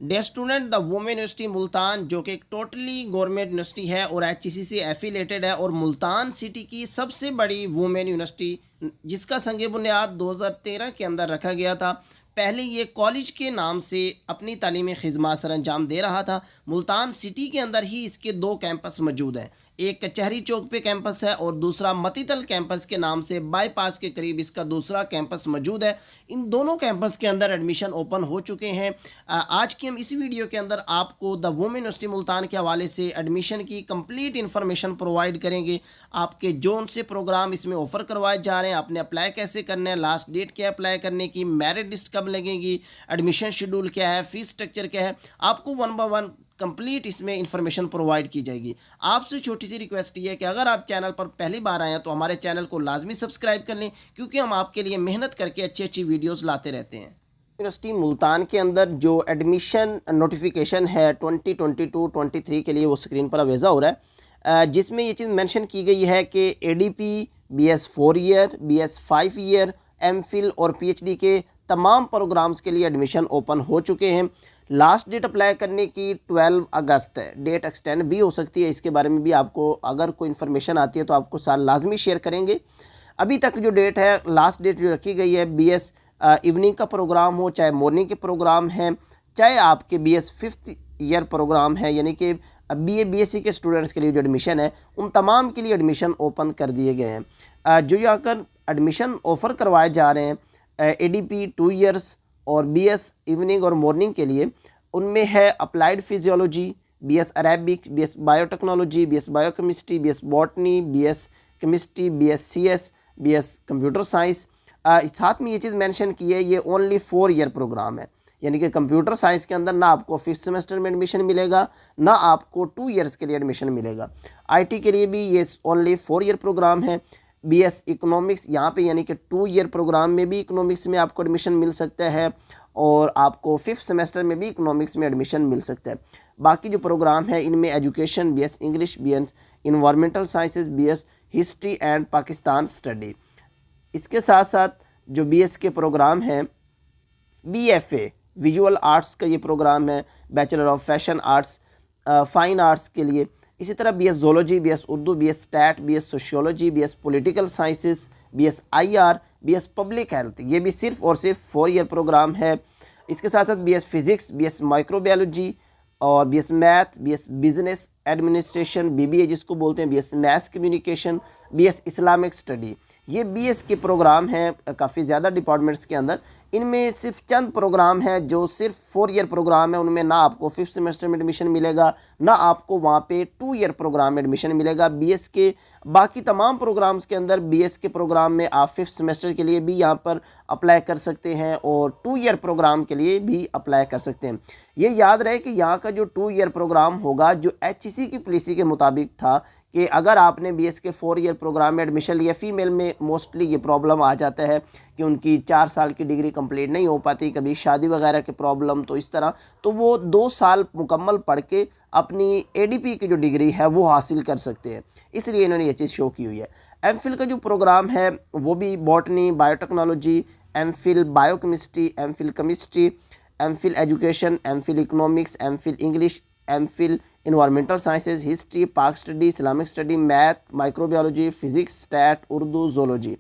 Day student the women university Multan जो कि एक टोटली गवर्नमेंट यूनिवर्सिटी है और एचईसी से एफिलेटेड है और मुल्तान सिटी की सबसे बड़ी वुमेन यूनिवर्सिटी जिसका संग बुनियाद 2013 के अंदर रखा गया था। पहले ये कॉलेज के नाम से अपनी तालीमी खिदमत सर अंजाम दे रहा था। मुल्तान सिटी के अंदर ही इसके दो कैंपस मौजूद हैं। एक कचहरी चौक पे कैंपस है और दूसरा मतीतल कैंपस के नाम से बाईपास के करीब इसका दूसरा कैंपस मौजूद है। इन दोनों कैंपस के अंदर एडमिशन ओपन हो चुके हैं। आज की हम इस वीडियो के अंदर आपको द वुमेन यूनिवर्सिटी मुल्तान के हवाले से एडमिशन की कंप्लीट इन्फॉर्मेशन प्रोवाइड करेंगे। आपके जोन से प्रोग्राम इसमें ऑफर करवाए जा रहे हैं, आपने अप्लाई कैसे करना है, लास्ट डेट क्या अप्लाई करने की, मेरिट लिस्ट कब लगेगी, एडमिशन शेड्यूल क्या है, फीस स्ट्रक्चर क्या है, आपको वन बाय वन कंप्लीट इसमें इंफॉर्मेशन प्रोवाइड की जाएगी। आपसे छोटी सी रिक्वेस्ट ये है कि अगर आप चैनल पर पहली बार आए हैं तो हमारे चैनल को लाजमी सब्सक्राइब कर लें, क्योंकि हम आपके लिए मेहनत करके अच्छी अच्छी वीडियोस लाते रहते हैं। यूनिवर्सिटी मुल्तान के अंदर जो एडमिशन नोटिफिकेशन है 2022-23 के लिए वो स्क्रीन पर अवेजा हो रहा है, जिसमें ये चीज़ मेंशन की गई है कि ADP, BS 4 year, BS 5 year, MPhil और पीएचडी के तमाम प्रोग्राम्स के लिए एडमिशन ओपन हो चुके हैं। लास्ट डेट अप्लाई करने की 12 अगस्त है। डेट एक्सटेंड भी हो सकती है, इसके बारे में भी आपको अगर कोई इन्फॉर्मेशन आती है तो आपको साथ लाजमी शेयर करेंगे। अभी तक जो डेट है, लास्ट डेट जो रखी गई है, बीएस इवनिंग का प्रोग्राम हो, चाहे मॉर्निंग के प्रोग्राम हैं, चाहे आपके बीएस 5th ईयर प्रोग्राम है, यानी कि बीए बीएससी के स्टूडेंट्स के लिए जो एडमिशन है उन तमाम के लिए एडमिशन ओपन कर दिए गए हैं। जो यहाँ कर एडमिशन ऑफ़र करवाए जा रहे हैं एडीपी 2 ईयर्स और बीएस इवनिंग और मॉर्निंग के लिए, उनमें है applied physiology, BS Arabic, BS biotechnology, BS biochemistry, BS botany, BS chemistry, BS CS, BS computer science. साथ में ये चीज़ मेंशन की है, ये ओनली 4 ईयर प्रोग्राम है, यानी कि कंप्यूटर साइंस के अंदर ना आपको 5th सेमेस्टर में एडमिशन मिलेगा, ना आपको 2 ईयर्स के लिए एडमिशन मिलेगा। आईटी के लिए भी ये ओनली 4 ईयर प्रोग्राम है। बीएस इकोनॉमिक्स यहाँ पे यानी कि 2 ईयर प्रोग्राम में भी इकोनॉमिक्स में आपको एडमिशन मिल सकता है और आपको 5th सेमेस्टर में भी इकोनॉमिक्स में एडमिशन मिल सकता है। बाकी जो प्रोग्राम है इनमें education, BS English, BS environmental sciences, BS history and Pakistan study. इसके साथ साथ जो बीएस के प्रोग्राम हैं, बीएफए विजुअल आर्ट्स का ये प्रोग्राम है, bachelor of fashion arts fine arts के लिए। इसी तरह BS zoology, BS Urdu, BS stat, BS sociology, BS political sciences, BS IR, BS public health, ये भी सिर्फ और सिर्फ 4 ईयर प्रोग्राम है। इसके साथ साथ बीएस फिजिक्स, बीएस माइक्रोबायोलॉजी और BS math, BS business administration, BBA जिसको बोलते हैं, BS mass communication, BS Islamic study, ये बीएस के प्रोग्राम हैं काफ़ी ज़्यादा डिपार्टमेंट्स के अंदर। इनमें सिर्फ चंद प्रोग्राम हैं जो सिर्फ 4 ईयर प्रोग्राम है, उनमें ना आपको 5th सेमेस्टर में एडमिशन मिलेगा, ना आपको वहाँ पे 2 ईयर प्रोग्राम में एडमिशन मिलेगा। बीएस के बाकी तमाम प्रोग्राम्स के अंदर बीएस के प्रोग्राम में आप 5th सेमेस्टर के लिए भी यहाँ पर अप्लाई कर सकते हैं और 2 ईयर प्रोग्राम के लिए भी अप्लाई कर सकते हैं। ये याद रहे कि यहाँ का जो 2 ईयर प्रोग्राम होगा, जो एचईसी की पॉलिसी के मुताबिक था कि अगर आपने बीएस के 4 ईयर प्रोग्राम में एडमिशन लिया, फीमेल में मोस्टली ये प्रॉब्लम आ जाता है कि उनकी 4 साल की डिग्री कंप्लीट नहीं हो पाती, कभी शादी वगैरह के प्रॉब्लम, तो इस तरह तो वो 2 साल मुकम्मल पढ़ के अपनी एडीपी की जो डिग्री है वो हासिल कर सकते हैं, इसलिए इन्होंने ये चीज़ शो की हुई है। एमफिल का जो प्रोग्राम है वो भी botany, biotechnology, MPhil biochemistry, MPhil chemistry, MPhil education, MPhil economics, MPhil English, MPhil environmental sciences, history, Pak study, Islamic study, math, microbiology, physics, stat, Urdu, zoology,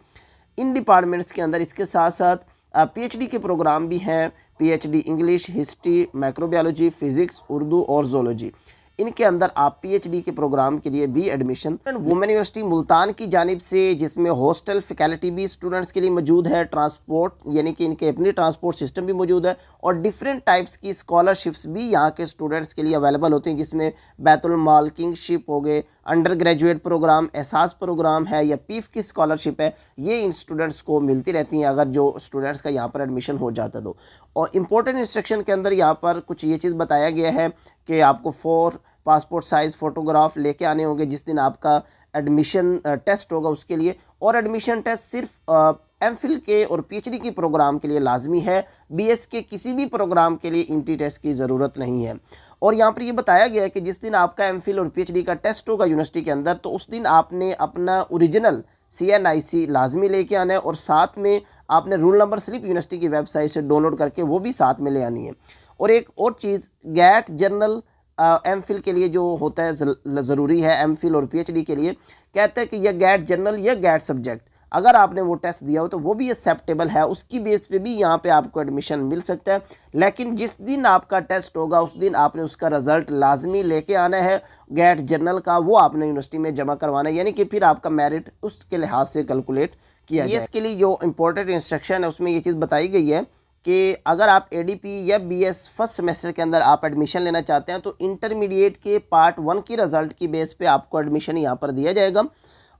इन डिपार्टमेंट्स के अंदर। इसके साथ साथ पीएचडी के प्रोग्राम भी हैं, PhD English, history, microbiology, physics, Urdu और जोलॉजी। इनके अंदर आप पीएचडी के प्रोग्राम के लिए भी एडमिशन वुमेन यूनिवर्सिटी मुल्तान की जानिब से, जिसमें हॉस्टल फैकल्टी भी स्टूडेंट्स के लिए मौजूद है, ट्रांसपोर्ट यानी कि इनके अपनी ट्रांसपोर्ट सिस्टम भी मौजूद है और डिफरेंट टाइप्स की स्कॉलरशिप्स भी यहाँ के स्टूडेंट्स के लिए अवेलेबल होती हैं, जिसमें बैतुल माल, किंगशिप हो गए, अंडर ग्रेजुएट प्रोग्राम, एहसास प्रोग्राम है या पीफ की स्कॉलरशिप है, ये इन स्टूडेंट्स को मिलती रहती हैं अगर जो स्टूडेंट्स का यहाँ पर एडमिशन हो जाता तो। और इम्पोर्टेंट इंस्ट्रक्शन के अंदर यहाँ पर कुछ ये चीज़ बताया गया है कि आपको 4 पासपोर्ट साइज़ फ़ोटोग्राफ लेके आने होंगे जिस दिन आपका एडमिशन टेस्ट होगा उसके लिए, और एडमिशन टेस्ट सिर्फ एमफिल के और पीएचडी की प्रोग्राम के लिए लाजमी है, बीएस के किसी भी प्रोग्राम के लिए इंटी टेस्ट की ज़रूरत नहीं है। और यहाँ पर ये बताया गया है कि जिस दिन आपका एमफिल और पीएचडी का टेस्ट होगा यूनिवर्सिटी के अंदर, तो उस दिन आपने अपना ओरिजिनल CNIC लाजमी लेके आना है और साथ में आपने रूल नंबर स्लिप यूनिवर्सिटी की वेबसाइट से डाउनलोड करके वो भी साथ में ले आनी है। और एक और चीज़, गैट जनरल एमफिल के लिए जो होता है ज़रूरी है, एमफिल और पीएचडी के लिए कहते हैं कि यह गैट जनरल या गैट सब्जेक्ट अगर आपने वो टेस्ट दिया हो तो वो भी एक्सेप्टेबल है, उसकी बेस पे भी यहाँ पे आपको एडमिशन मिल सकता है। लेकिन जिस दिन आपका टेस्ट होगा उस दिन आपने उसका रिजल्ट लाजमी लेके आना है, गैट जनरल का वो आपने यूनिवर्सिटी में जमा करवाना है, यानी कि फिर आपका मेरिट उसके लिहाज से कैलकुलेट किया जाए। इसके लिए जो इंपॉर्टेंट इंस्ट्रक्शन है उसमें ये चीज़ बताई गई है कि अगर आप एडीपी या बीएस फर्स्ट सेमेस्टर के अंदर आप एडमिशन लेना चाहते हैं तो इंटरमीडिएट के पार्ट 1 की रिजल्ट की बेस पे आपको एडमिशन यहाँ पर दिया जाएगा।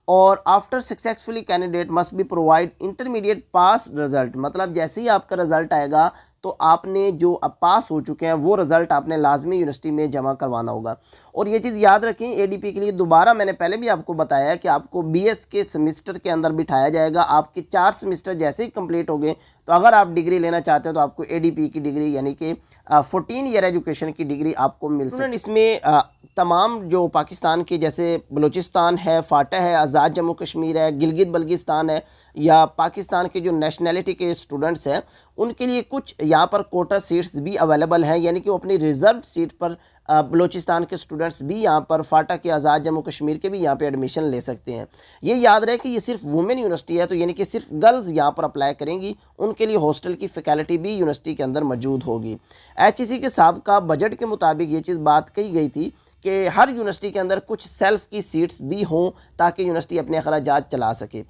और after successfully candidate must be provide intermediate pass result, मतलब जैसे ही आपका रिजल्ट आएगा तो आपने जो अब पास हो चुके हैं वो रिजल्ट आपने लाजमी यूनिवर्सिटी में जमा करवाना होगा। और ये चीज़ याद रखें, एडीपी के लिए दोबारा मैंने पहले भी आपको बताया कि आपको बीएस के सेमेस्टर के अंदर बिठाया जाएगा। आपके 4 सेमेस्टर जैसे ही कंप्लीट हो गए तो अगर आप डिग्री लेना चाहते हो तो आपको एडीपी की डिग्री यानी कि 14 ईयर एजुकेशन की डिग्री आपको मिल सकती है। इसमें तमाम जो पाकिस्तान के जैसे बलूचिस्तान है, फाटा है, आज़ाद जम्मू कश्मीर है, गिलगित बल्गिस्तान है, या पाकिस्तान के जो नेशनैलिटी के स्टूडेंट्स हैं उनके लिए कुछ यहाँ पर कोटा सीट्स भी अवेलेबल हैं, यानी कि वो अपनी रिज़र्व सीट पर बलूचिस्तान के स्टूडेंट्स भी यहाँ पर, फाटा के, आज़ाद जम्मू कश्मीर के भी यहाँ पे एडमिशन ले सकते हैं। ये याद रहे कि ये सिर्फ वुमेन यूनिवर्सिटी है, तो यानी कि सिर्फ गर्ल्स यहाँ पर अप्लाई करेंगी, उनके लिए हॉस्टल की फैकल्टी भी यूनिवर्सिटी के अंदर मौजूद होगी। एचईसी के साबिका बजट के मुताबिक ये चीज़ बात कही गई थी कि हर यूनिवर्सिटी के अंदर कुछ सेल्फ की सीट्स भी हों ताकि यूनिवर्सिटी अपने अखराजात चला सके।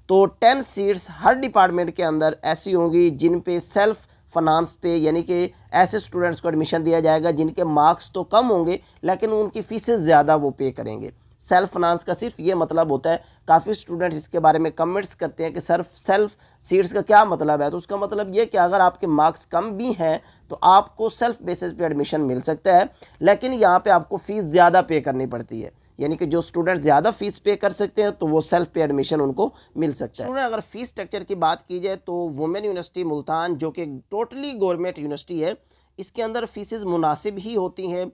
तो 10 सीट्स हर डिपार्टमेंट के अंदर ऐसी होंगी जिन पे सेल्फ फाइनेंस पे, यानी कि ऐसे स्टूडेंट्स को एडमिशन दिया जाएगा जिनके मार्क्स तो कम होंगे लेकिन उनकी फ़ीसें ज़्यादा वो पे करेंगे। सेल्फ फाइनेंस का सिर्फ ये मतलब होता है, काफ़ी स्टूडेंट्स इसके बारे में कमेंट्स करते हैं कि सर सेल्फ सीट्स का क्या मतलब है, तो उसका मतलब ये कि अगर आपके मार्क्स कम भी हैं तो आपको सेल्फ बेसिस पे एडमिशन मिल सकता है, लेकिन यहाँ पे आपको फ़ीस ज़्यादा पे करनी पड़ती है। यानी कि जो स्टूडेंट ज़्यादा फीस पे कर सकते हैं तो वो सेल्फ पे एडमिशन उनको मिल सकता है। अगर फीस स्ट्रक्चर की बात की जाए तो वुमेन यूनिवर्सिटी मुल्तान जो कि टोटली गवर्नमेंट यूनिवर्सिटी है, इसके अंदर फ़ीसेस मुनासिब ही होती हैं।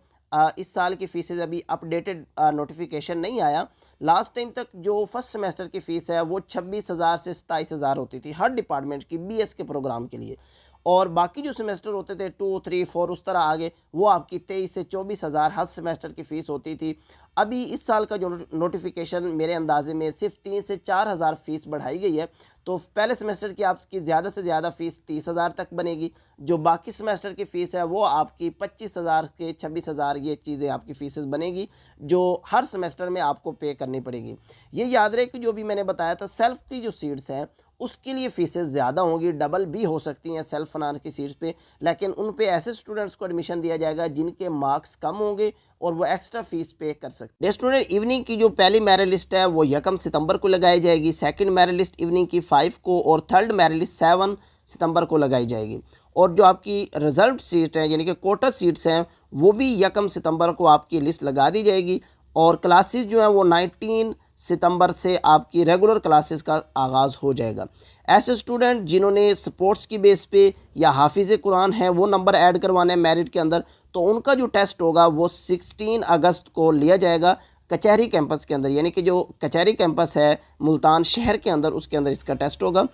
इस साल की फ़ीसेस अभी अपडेटेड नोटिफिकेशन नहीं आया। लास्ट टाइम तक जो फर्स्ट सेमेस्टर की फ़ीस है वो 26,000 से 27,000 होती थी हर डिपार्टमेंट की बीएस के प्रोग्राम के लिए, और बाकी जो सेमेस्टर होते थे 2, 3, 4 उस तरह आगे वो आपकी 23 से 24,000 हर सेमेस्टर की फ़ीस होती थी। अभी इस साल का जो नोटिफिकेशन मेरे अंदाजे में सिर्फ 3 से 4,000 फ़ीस बढ़ाई गई है, तो पहले सेमेस्टर की आपकी ज़्यादा से ज़्यादा फ़ीस 30,000 तक बनेगी। जो बाकी सेमेस्टर की फ़ीस है वो आपकी 25,000 के 26,000 ये चीज़ें आपकी फ़ीसेस बनेगी जो हर सेमेस्टर में आपको पे करनी पड़ेगी। ये याद रहे कि जो भी मैंने बताया था सेल्फ की जो सीट्स हैं उसके लिए फ़ीसेस ज़्यादा होंगी, डबल भी हो सकती हैं सेल्फ फाइनेंस की सीट्स पे, लेकिन उन पे ऐसे स्टूडेंट्स को एडमिशन दिया जाएगा जिनके मार्क्स कम होंगे और वो एक्स्ट्रा फीस पे कर सकते हैं। स्टूडेंट इवनिंग की जो पहली मेरिट लिस्ट है वो 1 सितंबर को लगाई जाएगी, सेकंड मेरिट लिस्ट इवनिंग की 5 को और थर्ड मेरिट लिस्ट 7 सितंबर को लगाई जाएगी। और जो आपकी रिजर्व सीट है यानी कि कोटा सीट्स हैं वो भी 1 सितंबर को आपकी लिस्ट लगा दी जाएगी। और क्लासेस जो हैं वो 19 सितंबर से आपकी रेगुलर क्लासेस का आगाज़ हो जाएगा। ऐसे स्टूडेंट जिन्होंने स्पोर्ट्स की बेस पे या हाफिज़ कुरान है वो नंबर ऐड करवाने हैं मेरिट के अंदर, तो उनका जो टेस्ट होगा वो 16 अगस्त को लिया जाएगा कचहरी कैंपस के अंदर, यानी कि जो कचहरी कैंपस है मुल्तान शहर के अंदर उसके अंदर इसका टेस्ट होगा।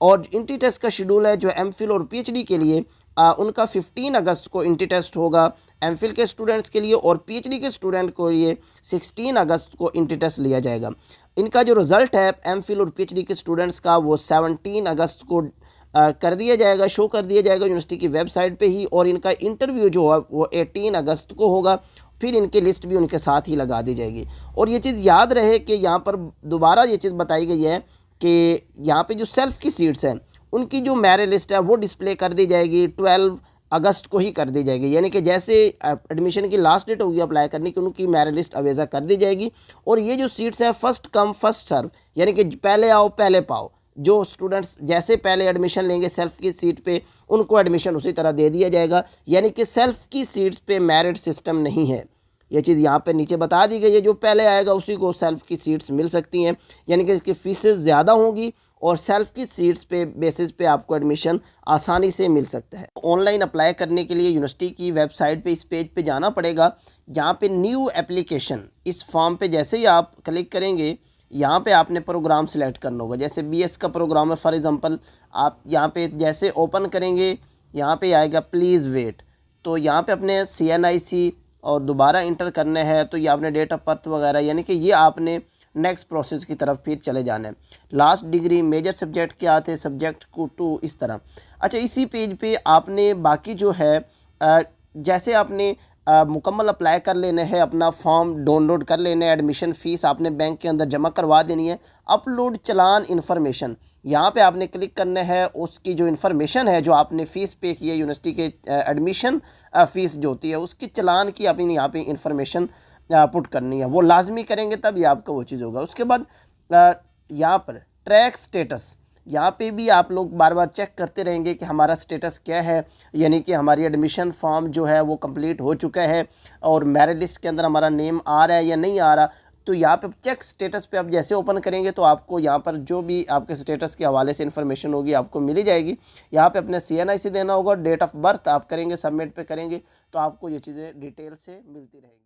और इंटी टेस्ट का शेड्यूल है जो एमफिल और पीएचडी के लिए उनका 15 अगस्त को इंटी टेस्ट होगा एमफिल के स्टूडेंट्स के लिए, और पीएचडी के स्टूडेंट को ये 16 अगस्त को इंटी टेस्ट लिया जाएगा। इनका जो रिज़ल्ट है एमफिल और पीएचडी के स्टूडेंट्स का वो 17 अगस्त को कर दिया जाएगा, शो कर दिया जाएगा यूनिवर्सिटी की वेबसाइट पे ही, और इनका इंटरव्यू जो है वो 18 अगस्त को होगा, फिर इनकी लिस्ट भी उनके साथ ही लगा दी जाएगी। और ये चीज़ याद रहे कि यहाँ पर दोबारा ये चीज़ बताई गई है कि यहाँ पे जो सेल्फ की सीट्स हैं उनकी जो मेरिट लिस्ट है वो डिस्प्ले कर दी जाएगी 12 अगस्त को ही कर दी जाएगी, यानी कि जैसे एडमिशन की लास्ट डेट होगी अप्लाई करने की उनकी मेरिट लिस्ट अवेज़ा कर दी जाएगी। और ये जो सीट्स हैं फर्स्ट कम फर्स्ट सर्व, यानी कि पहले आओ पहले पाओ, जो स्टूडेंट्स जैसे पहले एडमिशन लेंगे सेल्फ की सीट पे उनको एडमिशन उसी तरह दे दिया जाएगा, यानी कि सेल्फ की सीट्स पे मेरिट सिस्टम नहीं है। ये चीज़ यहाँ पे नीचे बता दी गई है, जो पहले आएगा उसी को सेल्फ की सीट्स मिल सकती हैं, यानी कि इसकी फ़ीसेस ज़्यादा होंगी और सेल्फ की सीट्स पे बेसिस पे आपको एडमिशन आसानी से मिल सकता है। ऑनलाइन अप्लाई करने के लिए यूनिवर्सिटी की वेबसाइट पे इस पेज पे जाना पड़ेगा, यहाँ पे न्यू एप्लीकेशन, इस फॉर्म पे जैसे ही आप क्लिक करेंगे यहाँ पे आपने प्रोग्राम सेलेक्ट करना होगा। जैसे बीएस का प्रोग्राम है फॉर एग्ज़ाम्पल, आप यहाँ पे जैसे ओपन करेंगे यहाँ पे आएगा प्लीज़ वेट, तो यहाँ पे अपने CNIC और दोबारा इंटर करने हैं, तो ये आपने डेट ऑफ बर्थ वगैरह, यानी कि ये आपने नेक्स्ट प्रोसेस की तरफ फिर चले जाना है। लास्ट डिग्री, मेजर सब्जेक्ट क्या आते हैं, सब्जेक्ट को टू, इस तरह। अच्छा, इसी पेज पे आपने बाकी जो है जैसे आपने मुकम्मल अप्लाई कर लेने हैं, अपना फॉर्म डाउनलोड कर लेने हैं, एडमिशन फ़ीस आपने बैंक के अंदर जमा करवा देनी है। अपलोड चालान इन्फॉर्मेशन, यहाँ पे आपने क्लिक करना है, उसकी जो इन्फॉर्मेशन है जो आपने फ़ीस पे की है यूनिवर्सिटी के एडमिशन फ़ीस जो होती है उसकी चालान की आपने यहाँ पे इन्फॉर्मेशन पुट करनी है, वो लाजमी करेंगे तब ये आपका वो चीज़ होगा। उसके बाद यहाँ पर ट्रैक स्टेटस, यहाँ पे भी आप लोग बार बार चेक करते रहेंगे कि हमारा स्टेटस क्या है, यानी कि हमारी एडमिशन फॉर्म जो है वो कंप्लीट हो चुका है और मेरिट लिस्ट के अंदर हमारा नेम आ रहा है या नहीं आ रहा। तो यहाँ पे चेक स्टेटस पे आप जैसे ओपन करेंगे तो आपको यहाँ पर जो भी आपके स्टेटस के हवाले से इन्फॉर्मेशन होगी आपको मिली जाएगी। यहाँ पे अपने CNIC देना होगा, डेट ऑफ बर्थ आप करेंगे, सबमिट पे करेंगे तो आपको ये चीज़ें डिटेल से मिलती रहेंगी।